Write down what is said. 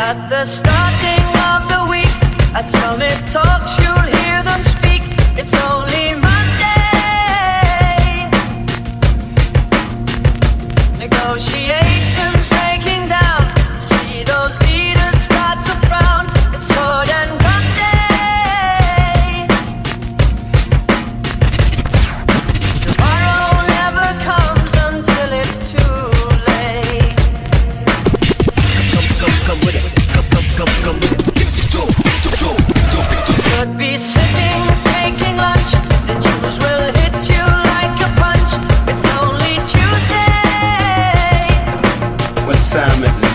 At the starting of the week, at Summit Talks, you'll hear them speak. It's only Monday. Negotiations breaking down. See those leaders start to frown. It's sword and gun day. Tomorrow never comes until it's too late. Come with it. Come with it. Could be sitting, taking lunch. The news will hit you like a punch. It's only Tuesday. What time is it?